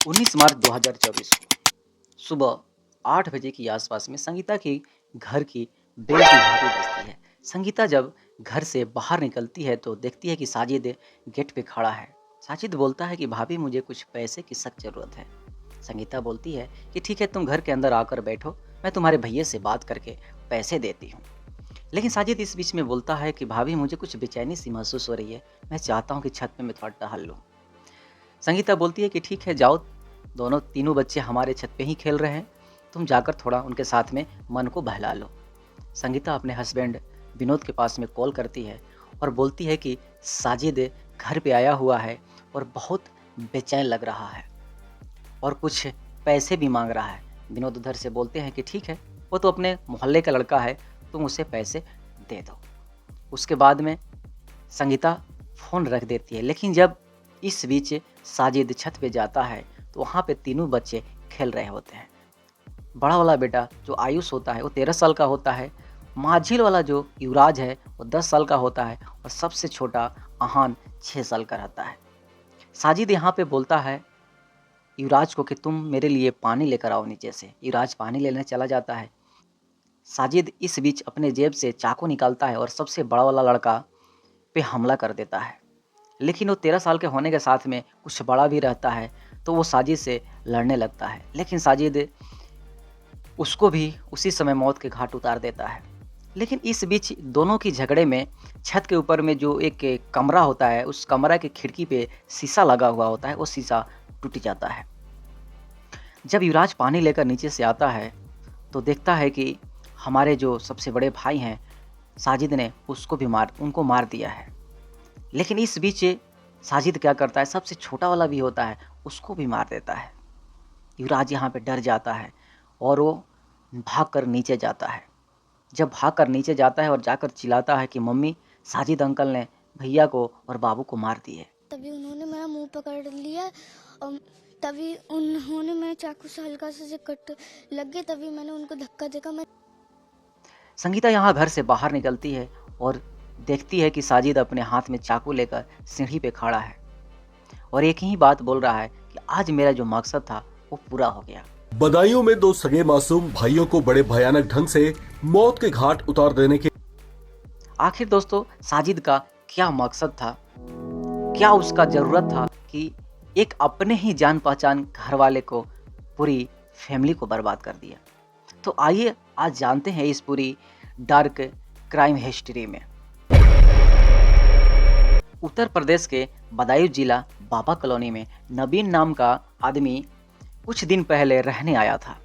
19 मार्च 2024 को सुबह 8 बजे के आसपास में संगीता के घर की बेल की घंटी बजती है। संगीता जब घर से बाहर निकलती है तो देखती है कि साजिद गेट पे खड़ा है। साजिद बोलता है कि भाभी मुझे कुछ पैसे की सख्त ज़रूरत है। संगीता बोलती है कि ठीक है तुम घर के अंदर आकर बैठो, मैं तुम्हारे भैया से बात करके पैसे देती हूँ। लेकिन साजिद इस बीच में बोलता है कि भाभी मुझे कुछ बेचैनी सी महसूस हो रही है, मैं चाहता हूँ कि छत पे मैं थोड़ा टहल लूँ। संगीता बोलती है कि ठीक है जाओ, दोनों तीनों बच्चे हमारे छत पे ही खेल रहे हैं, तुम जाकर थोड़ा उनके साथ में मन को बहला लो। संगीता अपने हस्बैंड विनोद के पास में कॉल करती है और बोलती है कि साजिद घर पे आया हुआ है और बहुत बेचैन लग रहा है और कुछ पैसे भी मांग रहा है। विनोद उधर से बोलते हैं कि ठीक है, वो तो अपने मोहल्ले का लड़का है, तुम उसे पैसे दे दो। उसके बाद में संगीता फ़ोन रख देती है। लेकिन जब इस बीच साजिद छत पे जाता है तो वहाँ पे तीनों बच्चे खेल रहे होते हैं। बड़ा वाला बेटा जो आयुष होता है वो 13 साल का होता है, माझिल वाला जो युवराज है वो 10 साल का होता है और सबसे छोटा आहान 6 साल का रहता है। साजिद यहाँ पे बोलता है युवराज को कि तुम मेरे लिए पानी लेकर आओ नीचे से। युवराज पानी लेने चला जाता है। साजिद इस बीच अपने जेब से चाकू निकालता है और सबसे बड़ा वाला लड़का पे हमला कर देता है। लेकिन वो 13 साल के होने के साथ में कुछ बड़ा भी रहता है तो वो साजिद से लड़ने लगता है। लेकिन साजिद उसको भी उसी समय मौत के घाट उतार देता है। लेकिन इस बीच दोनों की झगड़े में छत के ऊपर में जो एक कमरा होता है, उस कमरा की खिड़की पे शीशा लगा हुआ होता है, वो शीशा टूट जाता है। जब युवराज पानी लेकर नीचे से आता है तो देखता है कि हमारे जो सबसे बड़े भाई हैं साजिद ने उनको मार दिया है। लेकिन इस बीच साजिद क्या करता है, सबसे छोटा वाला भी होता है, उसको भी मार देता है। युवराज यहाँ पे डर जाता है और वो भागकर नीचे जाता है। जब भागकर नीचे जाता है और जाकर चिल्लाता है कि मम्मी, साजिद अंकल ने भैया को और बाबू को मार दिए। तभी उन्होंने मेरा मुंह पकड़ लिया और तभी उन्होंने मेरे चाकू से हल्का सा कट लग गया, तभी मैंने उनको धक्का देगा। संगीता यहाँ घर से बाहर निकलती है और देखती है कि साजिद अपने हाथ में चाकू लेकर सीढ़ी पे खड़ा है और एक ही बात बोल रहा है कि आज मेरा जो मकसद था वो पूरा हो गया। बदायूं में दो सगे मासूम भाइयों को बड़े भयानक ढंग से मौत के घाट उतार देने के आखिर दोस्तों साजिद का क्या मकसद था, क्या उसका ज़रूरत था कि एक अपने ही जान पहचान घर वाले को, पूरी फैमिली को बर्बाद कर दिया। तो आइए आज जानते हैं इस पूरी डार्क क्राइम हिस्ट्री में। उत्तर प्रदेश के बदायूं जिला बाबा कॉलोनी में नवीन नाम का आदमी कुछ दिन पहले रहने आया था।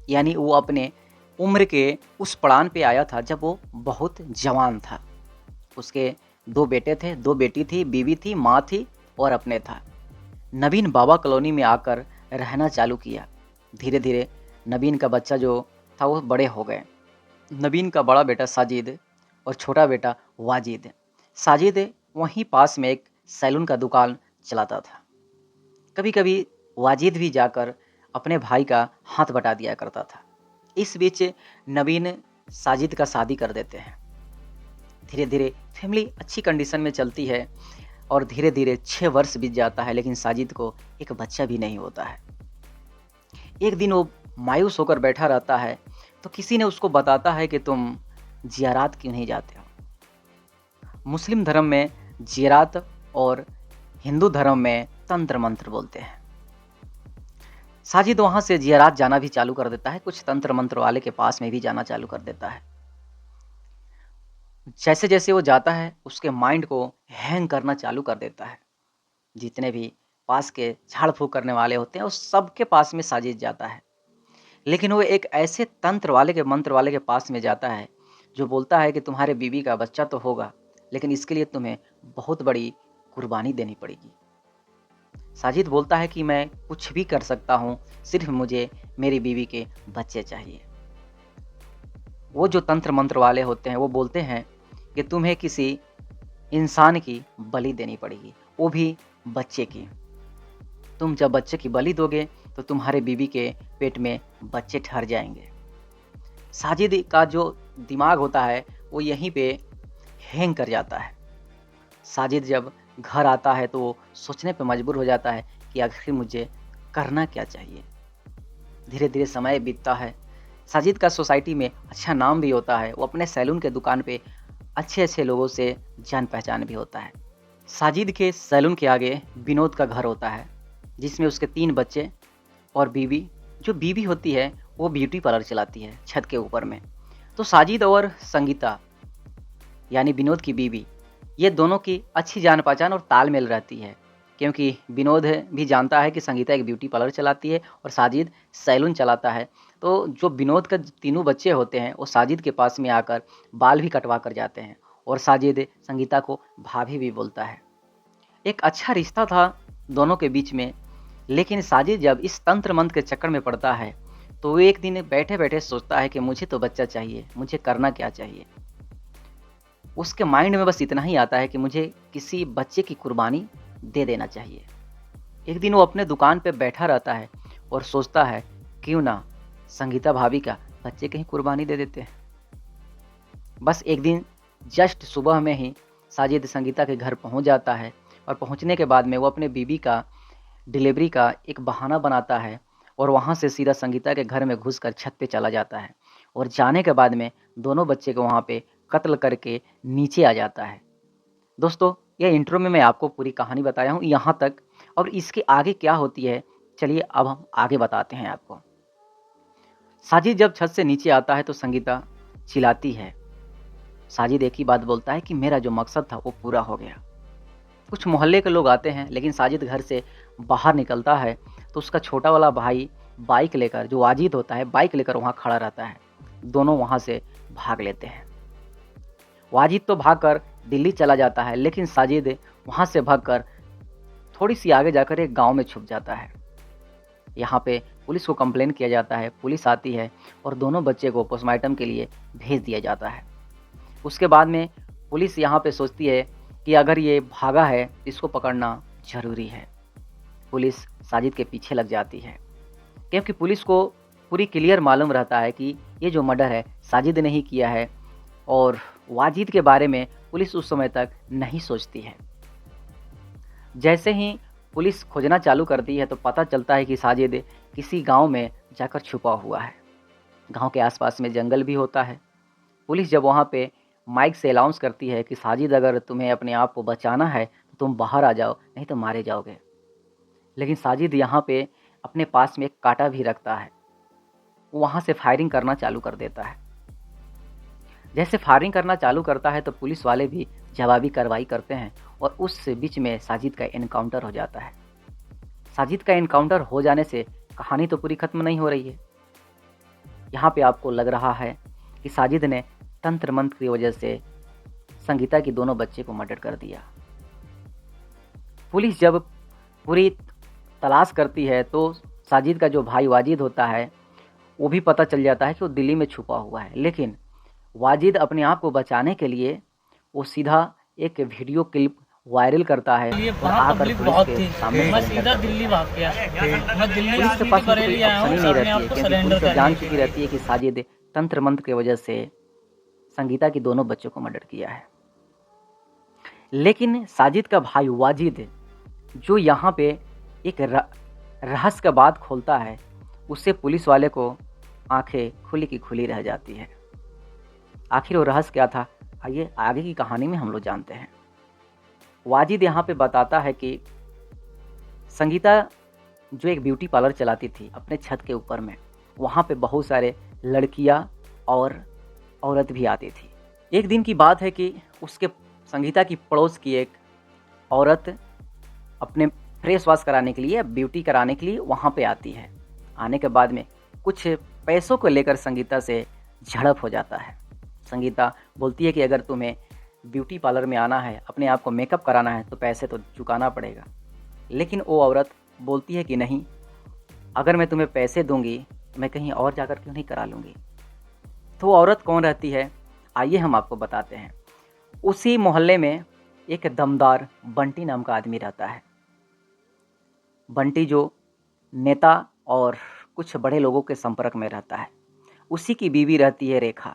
यानी वो अपने उम्र के उस पड़ाव पे आया था जब वो बहुत जवान था। उसके 2 बेटे थे, 2 बेटी थी, बीवी थी, माँ थी और अपने था। नवीन बाबा कॉलोनी में आकर रहना चालू किया। धीरे धीरे नवीन का बच्चा जो था वो बड़े हो गए। नवीन का बड़ा बेटा साजिद और छोटा बेटा वाजिद। साजिद वहीं पास में एक सैलून का दुकान चलाता था। कभी कभी वाजिद भी जाकर अपने भाई का हाथ बटा दिया करता था। इस बीच नवीन साजिद का शादी कर देते हैं। धीरे धीरे फैमिली अच्छी कंडीशन में चलती है और धीरे धीरे 6 वर्ष बीत जाता है, लेकिन साजिद को एक बच्चा भी नहीं होता है। एक दिन वो मायूस होकर बैठा रहता है तो किसी ने उसको बताता है कि तुम जियारात क्यों नहीं जाते हो। मुस्लिम धर्म में जियारात और हिंदू धर्म में तंत्र मंत्र बोलते हैं। साजिद वहाँ से जियारात जाना भी चालू कर देता है, कुछ तंत्र मंत्र वाले के पास में भी जाना चालू कर देता है। जैसे जैसे वो जाता है उसके माइंड को हैंग करना चालू कर देता है। जितने भी पास के झाड़ फूक करने वाले होते हैं उस सबके पास में साजिद जाता है। लेकिन वो एक ऐसे मंत्र वाले के पास में जाता है जो बोलता है कि तुम्हारे बीवी का बच्चा तो होगा, लेकिन इसके लिए तुम्हें बहुत बड़ी कुर्बानी देनी पड़ेगी। साजिद बोलता है कि मैं कुछ भी कर सकता हूँ, सिर्फ मुझे मेरी बीवी के बच्चे चाहिए। वो जो तंत्र मंत्र वाले होते हैं वो बोलते हैं कि तुम्हें किसी इंसान की बलि देनी पड़ेगी, वो भी बच्चे की। तुम जब बच्चे की बलि दोगे तो तुम्हारे बीवी के पेट में बच्चे ठहर जाएंगे। साजिद का जो दिमाग होता है वो यहीं पे हैंग कर जाता है। साजिद जब घर आता है तो वो सोचने पे मजबूर हो जाता है कि आखिर मुझे करना क्या चाहिए। धीरे धीरे समय बीतता है। साजिद का सोसाइटी में अच्छा नाम भी होता है। वो अपने सैलून के दुकान पे अच्छे अच्छे लोगों से जान पहचान भी होता है। साजिद के सैलून के आगे विनोद का घर होता है, जिसमें उसके 3 बच्चे और बीवी। जो बीवी होती है वो ब्यूटी पार्लर चलाती है छत के ऊपर में। तो साजिद और संगीता यानी विनोद की बीवी, ये दोनों की अच्छी जान पहचान और तालमेल रहती है, क्योंकि विनोद भी जानता है कि संगीता एक ब्यूटी पार्लर चलाती है और साजिद सैलून चलाता है। तो जो विनोद का तीनों बच्चे होते हैं वो साजिद के पास में आकर बाल भी कटवा कर जाते हैं और साजिद संगीता को भाभी भी बोलता है। एक अच्छा रिश्ता था दोनों के बीच में। लेकिन साजिद जब इस तंत्र मंत्र के चक्कर में पड़ता है तो वो एक दिन बैठे बैठे सोचता है कि मुझे तो बच्चा चाहिए, मुझे करना क्या चाहिए। उसके माइंड में बस इतना ही आता है कि मुझे किसी बच्चे की कुर्बानी दे देना चाहिए। एक दिन वो अपने दुकान पे बैठा रहता है और सोचता है क्यों ना संगीता भाभी का बच्चे कहीं कुर्बानी दे देते हैं। बस एक दिन जस्ट सुबह में ही साजिद संगीता के घर पहुंच जाता है और पहुंचने के बाद में वो अपने बीबी का डिलीवरी का एक बहाना बनाता है और वहां से सीधा संगीता के घर में घुसकर छत पे चला जाता है और जाने के बाद में दोनों बच्चे को वहां पे कत्ल करके नीचे आ जाता है। दोस्तों, यह इंट्रो में मैं आपको पूरी कहानी बताया हूँ यहाँ तक, और इसके आगे क्या होती है चलिए अब हम आगे बताते हैं आपको। साजिद जब छत से नीचे आता है तो संगीता चिल्लाती है। साजिद एक ही बात बोलता है कि मेरा जो मकसद था वो पूरा हो गया। कुछ मोहल्ले के लोग आते हैं, लेकिन साजिद घर से बाहर निकलता है तो उसका छोटा वाला भाई बाइक लेकर, जो वाजिद होता है, बाइक लेकर वहाँ खड़ा रहता है। दोनों वहाँ से भाग लेते हैं। वाजिद तो भागकर दिल्ली चला जाता है, लेकिन साजिद वहाँ से भागकर थोड़ी सी आगे जाकर एक गांव में छुप जाता है। यहाँ पे पुलिस को कंप्लेन किया जाता है। पुलिस आती है और दोनों बच्चे को पोस्टमार्टम के लिए भेज दिया जाता है। उसके बाद में पुलिस यहाँ पे सोचती है कि अगर ये भागा है इसको पकड़ना ज़रूरी है। पुलिस साजिद के पीछे लग जाती है, क्योंकि पुलिस को पूरी क्लियर मालूम रहता है कि ये जो मर्डर है साजिद ने ही किया है, और वाजिद के बारे में पुलिस उस समय तक नहीं सोचती है। जैसे ही पुलिस खोजना चालू करती है तो पता चलता है कि साजिद किसी गांव में जाकर छुपा हुआ है। गांव के आसपास में जंगल भी होता है। पुलिस जब वहां पे माइक से अनाउंस करती है कि साजिद अगर तुम्हें अपने आप को बचाना है तो तुम बाहर आ जाओ, नहीं तो मारे जाओगे। लेकिन साजिद यहाँ पे अपने पास में एक कांटा भी रखता है। वो वहाँ से फायरिंग करना चालू कर देता है। जैसे फायरिंग करना चालू करता है तो पुलिस वाले भी जवाबी कार्रवाई करते हैं और उस बीच में साजिद का एनकाउंटर हो जाता है। साजिद का एनकाउंटर हो जाने से कहानी तो पूरी खत्म नहीं हो रही है। यहाँ पे आपको लग रहा है कि साजिद ने तंत्र मंत्र की वजह से संगीता की दोनों बच्चे को मर्डर कर दिया। पुलिस जब पूरी तलाश करती है तो साजिद का जो भाई वाजिद होता है वो भी पता चल जाता है कि वो दिल्ली में छुपा हुआ है। लेकिन वाजिद अपने आप को बचाने के लिए वो सीधा एक वीडियो क्लिप वायरल करता है और वहाँ आकर पब्लिक पुलिस बहुत के थी। सामने मैं surrender सीधा करता है। दिल्ली भाग गया। मैं दिल्ली पुलिस के से पास में कोई बरेली आया हूँ, ऑप्शन ही नहीं अपने आप रहती है, को क्योंकि सरेंडर पुलिस तो करने जान के चुकी लिए। रहती है कि साजिद तंत्र मंत्र की वजह से संगीता की दोनों बच्चों को मर्डर किया है। लेकिन साजिद का भाई वाजिद जो यहाँ पे एक रहस्य का बात खोलता है, उससे पुलिस वाले को आंखें खुली की खुली रह जाती है। आखिर वो रहस्य क्या था, आइए आगे की कहानी में हम लोग जानते हैं। वाजिद यहाँ पे बताता है कि संगीता जो एक ब्यूटी पार्लर चलाती थी अपने छत के ऊपर में, वहाँ पे बहुत सारे लड़कियाँ और औरत भी आती थी। एक दिन की बात है कि उसके संगीता की पड़ोस की एक औरत अपने फेस वॉश कराने के लिए, ब्यूटी कराने के लिए वहाँ पे आती है। आने के बाद में कुछ पैसों को लेकर संगीता से झड़प हो जाता है। संगीता बोलती है कि अगर तुम्हें ब्यूटी पार्लर में आना है, अपने आप को मेकअप कराना है तो पैसे तो चुकाना पड़ेगा। लेकिन वो औरत बोलती है कि नहीं, अगर मैं तुम्हें पैसे दूंगी तो मैं कहीं और जाकर क्यों नहीं करा लूँगी। तो वो औरत कौन रहती है, आइए हम आपको बताते हैं। उसी मोहल्ले में एक दमदार बंटी नाम का आदमी रहता है। बंटी जो नेता और कुछ बड़े लोगों के संपर्क में रहता है। उसी की बीवी रहती है रेखा।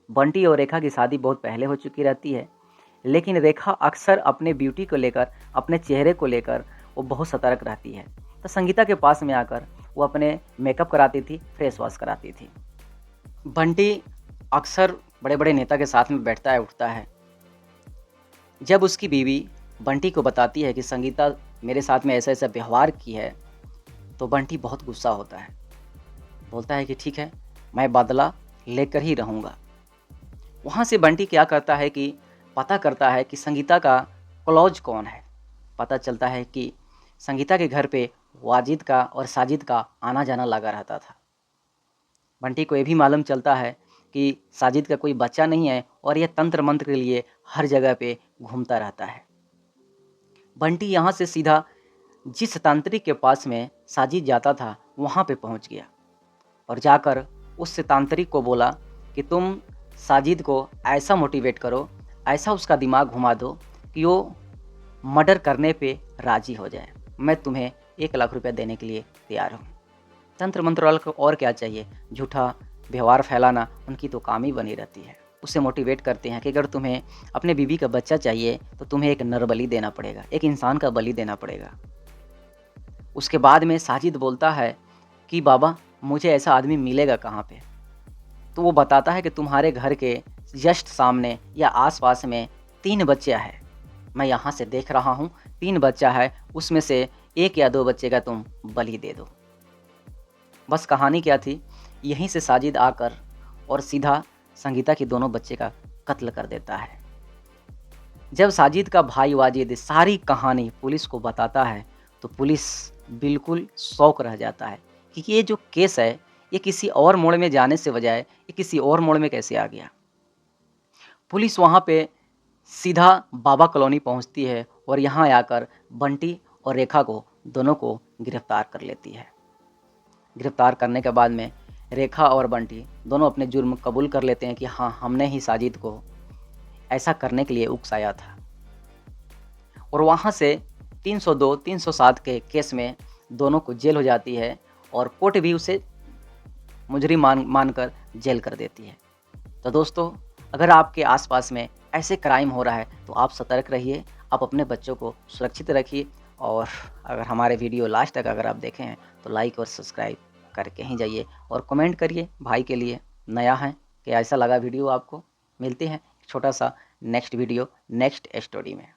बंटी और रेखा की शादी बहुत पहले हो चुकी रहती है, लेकिन रेखा अक्सर अपने ब्यूटी को लेकर, अपने चेहरे को लेकर वो बहुत सतर्क रहती है, तो संगीता के पास में आकर वो अपने मेकअप कराती थी, फेस वॉश कराती थी। बंटी अक्सर बड़े बड़े नेता के साथ में बैठता है, उठता है। जब उसकी बीवी बंटी को बताती है कि संगीता मेरे साथ में ऐसा ऐसा व्यवहार की है, तो बंटी बहुत गुस्सा होता है। बोलता है कि ठीक है, मैं बदला लेकर ही रहूँगा। वहाँ से बंटी क्या करता है कि पता करता है कि संगीता का क्लोज कौन है। पता चलता है कि संगीता के घर पे वाजिद का और साजिद का आना जाना लगा रहता था। बंटी को ये भी मालूम चलता है कि साजिद का कोई बच्चा नहीं है और यह तंत्र मंत्र के लिए हर जगह पे घूमता रहता है। बंटी यहाँ से सीधा जिस तांत्रिक के पास में साजिद जाता था वहाँ पे पहुँच गया और जाकर उस तांत्रिक को बोला कि तुम साजिद को ऐसा मोटिवेट करो, ऐसा उसका दिमाग घुमा दो कि वो मर्डर करने पे राज़ी हो जाए। मैं तुम्हें 1 लाख रुपया देने के लिए तैयार हूँ। तंत्र मंत्र वाले को और क्या चाहिए, झूठा व्यवहार फैलाना उनकी तो काम ही बनी रहती है। उसे मोटिवेट करते हैं कि अगर तुम्हें अपने बीवी का बच्चा चाहिए तो तुम्हें एक नर बलि देना पड़ेगा, एक इंसान का बलि देना पड़ेगा। उसके बाद में साजिद बोलता है कि बाबा मुझे ऐसा आदमी मिलेगा कहाँ पे? तो वो बताता है कि तुम्हारे घर के जस्ट सामने या आसपास में 3 बच्चे हैं। मैं यहाँ से देख रहा हूँ 3 बच्चा है, उसमें से 1 या 2 बच्चे का तुम बलि दे दो। बस कहानी क्या थी, यहीं से साजिद आकर और सीधा संगीता के दोनों बच्चे का कत्ल कर देता है। जब साजिद का भाई वाजिद सारी कहानी पुलिस को बताता है तो पुलिस बिल्कुल शौक रह जाता है कि ये जो केस है ये किसी और मोड़ में जाने से बजाय ये किसी और मोड़ में कैसे आ गया। पुलिस वहाँ पे सीधा बाबा कॉलोनी पहुँचती है और यहाँ आकर बंटी और रेखा को दोनों को गिरफ्तार कर लेती है। गिरफ्तार करने के बाद में रेखा और बंटी दोनों अपने जुर्म कबूल कर लेते हैं कि हाँ, हमने ही साजिद को ऐसा करने के लिए उकसाया था। और वहाँ से 302, 307 के केस में दोनों को जेल हो जाती है और कोर्ट भी उसे मुजरिम मानकर जेल कर देती है। तो दोस्तों, अगर आपके आसपास में ऐसे क्राइम हो रहा है तो आप सतर्क रहिए, आप अपने बच्चों को सुरक्षित रखिए। और अगर हमारे वीडियो लास्ट तक अगर आप देखे हैं तो लाइक और सब्सक्राइब करके ही जाइए और कमेंट करिए भाई के लिए नया है कि ऐसा लगा वीडियो आपको। मिलते हैं छोटा सा नेक्स्ट वीडियो नेक्स्ट स्टोरी में।